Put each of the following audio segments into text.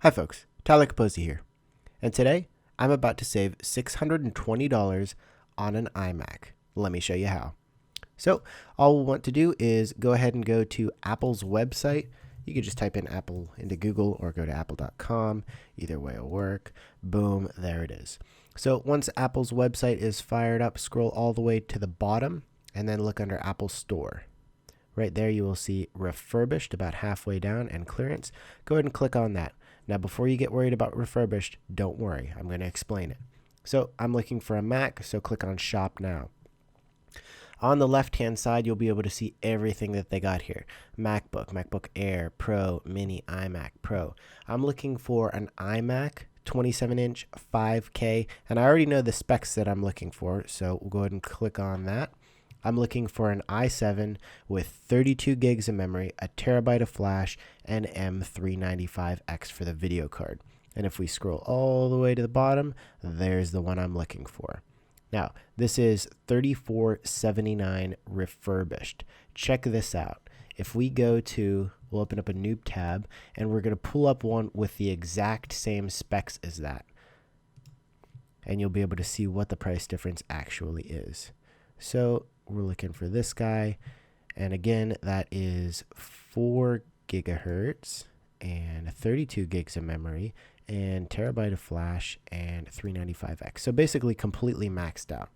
Hi folks, Tyler Capozzi here, and today I'm about to save $620 on an iMac. Let me show you how. So all we'll want to do is go ahead and go to Apple's website. You can just type in Apple into Google or go to apple.com. Either way will work. Boom, there it is. So once Apple's website is fired up, scroll all the way to the bottom and then look under Apple Store. Right there you will see refurbished about halfway down and clearance. Go ahead and click on that. Now before you get worried about refurbished, don't worry. I'm going to explain it. So I'm looking for a Mac, so click on Shop Now. On the left hand side, you'll be able to see everything that they got here. MacBook, MacBook Air, Pro, Mini, iMac Pro. I'm looking for an iMac 27-inch 5K, and I already know the specs that I'm looking for, so we'll go ahead and click on that. I'm looking for an i7 with 32 gigs of memory, a terabyte of flash, and M395X for the video card. And if we scroll all the way to the bottom, there's the one I'm looking for. Now, this is $34.79 refurbished. Check this out. If we go to, we'll open up a new tab, and we're going to pull up one with the exact same specs as that. And you'll be able to see what the price difference actually is. So we're looking for this guy, and again, that is 4 gigahertz and 32 gigs of memory and terabyte of flash and 395X. So basically completely maxed out.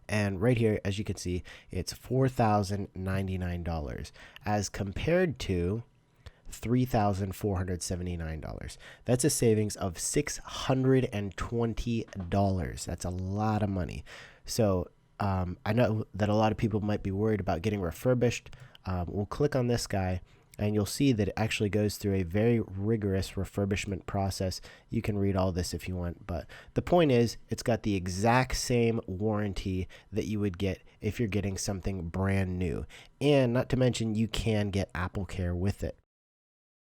And right here, as you can see, it's $4,099 as compared to $3,479. That's a savings of $620. That's a lot of money. So I know that a lot of people might be worried about getting refurbished. We'll click on this guy, and you'll see that it actually goes through a very rigorous refurbishment process. You can read all this if you want, but the point is it's got the exact same warranty that you would get if you're getting something brand new. And not to mention, you can get Apple Care with it.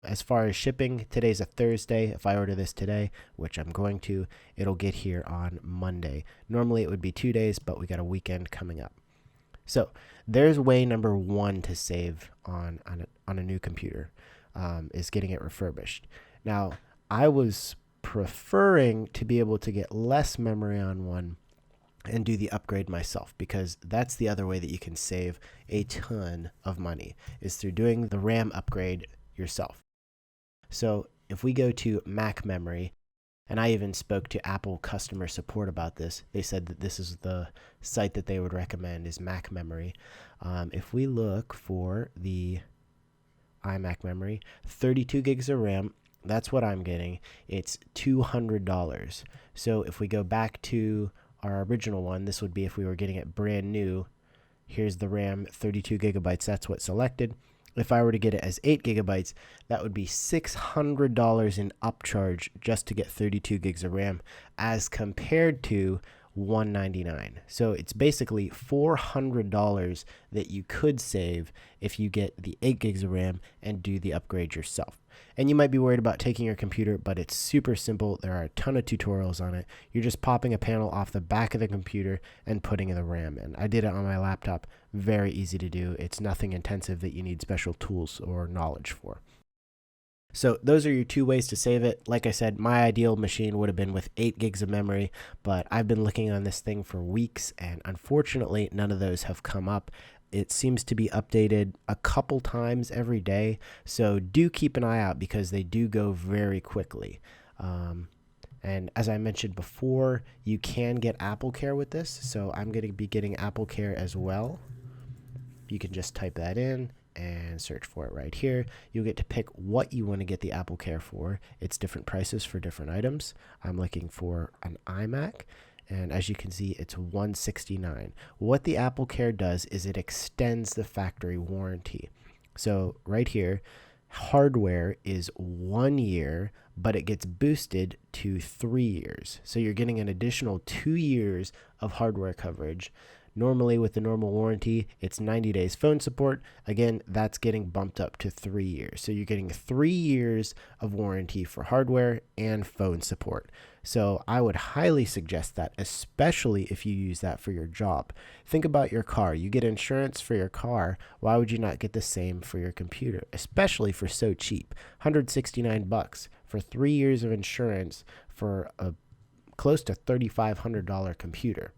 As far as shipping, today's a Thursday. If I order this today, which I'm going to, it'll get here on Monday. Normally it would be 2 days, but we got a weekend coming up. So there's way number one to save on a new computer, is getting it refurbished. Now, I was preferring to be able to get less memory on one and do the upgrade myself, because that's the other way that you can save a ton of money, is through doing the RAM upgrade yourself. So if we go to Mac memory, and I even spoke to Apple customer support about this, they said that this is the site that they would recommend, is Mac memory. If we look for the iMac memory, 32 gigs of RAM, that's what I'm getting. It's $200. So if we go back to our original one, this would be if we were getting it brand new. Here's the RAM, 32 gigabytes. That's what's selected. If I were to get it as 8 gigabytes, that would be $600 in upcharge just to get 32 gigs of RAM, as compared to $199. So it's basically $400 that you could save if you get the 8 gigs of RAM and do the upgrade yourself. And you might be worried about taking your computer, but it's super simple. There are a ton of tutorials on it. You're just popping a panel off the back of the computer and putting the RAM in. I did it on my laptop. Very easy to do. It's nothing intensive that you need special tools or knowledge for. So those are your two ways to save it. Like I said, my ideal machine would have been with 8 gigs of memory, but I've been looking on this thing for weeks, and unfortunately, none of those have come up. It seems to be updated a couple times every day, so do keep an eye out because they do go very quickly. And as I mentioned before, you can get Apple Care with this, so I'm going to be getting Apple Care as well. You can just type that in and search for it right here. You'll get to pick what you want to get the Apple Care for. It's different prices for different items. I'm looking for an iMac, and as you can see, it's $169. What the Apple Care does is it extends the factory warranty. So right here, hardware is 1 year, but it gets boosted to 3 years. So you're getting an additional 2 years of hardware coverage. Normally, with the normal warranty, it's 90 days phone support. Again, that's getting bumped up to 3 years. So you're getting 3 years of warranty for hardware and phone support. So I would highly suggest that, especially if you use that for your job. Think about your car. You get insurance for your car. Why would you not get the same for your computer, especially for so cheap? $169 for 3 years of insurance for a close to $3,500 computer.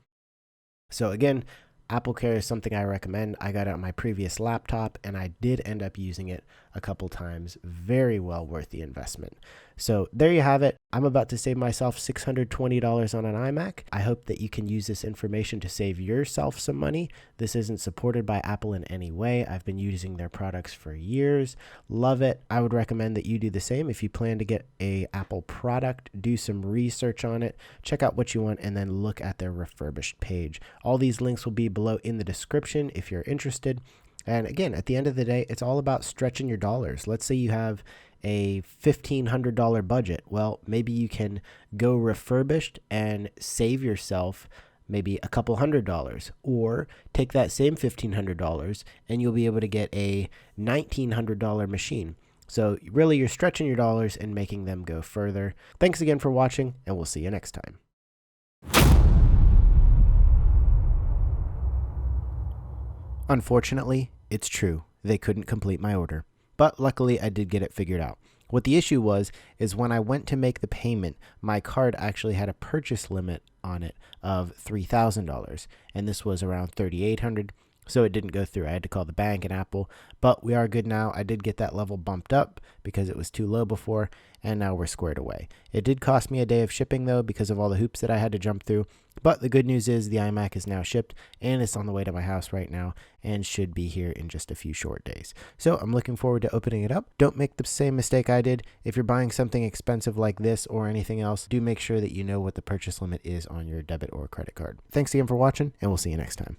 So again, Apple Care is something I recommend. I got it on my previous laptop and I did end up using it a couple times. Very well worth the investment. So there you have it. I'm about to save myself $620 on an iMac. I hope that you can use this information to save yourself some money. This isn't supported by Apple in any way. I've been using their products for years. Love it. I would recommend that you do the same. If you plan to get a Apple product, do some research on it, check out what you want, and then look at their refurbished page. All these links will be below in the description if you're interested. And again, at the end of the day, it's all about stretching your dollars. Let's say you have a $1,500 budget. Well, maybe you can go refurbished and save yourself maybe a couple $100, or take that same $1,500 and you'll be able to get a $1,900 machine. So really, you're stretching your dollars and making them go further. Thanks again for watching, and we'll see you next time. Unfortunately, it's true. They couldn't complete my order. But luckily, I did get it figured out. What the issue was is when I went to make the payment, my card actually had a purchase limit on it of $3,000, and this was around $3,800. So it didn't go through. I had to call the bank and Apple, but we are good now. I did get that level bumped up because it was too low before, and now we're squared away. It did cost me a day of shipping though because of all the hoops that I had to jump through, but the good news is the iMac is now shipped and it's on the way to my house right now and should be here in just a few short days. So I'm looking forward to opening it up. Don't make the same mistake I did. If you're buying something expensive like this or anything else, do make sure that you know what the purchase limit is on your debit or credit card. Thanks again for watching, and we'll see you next time.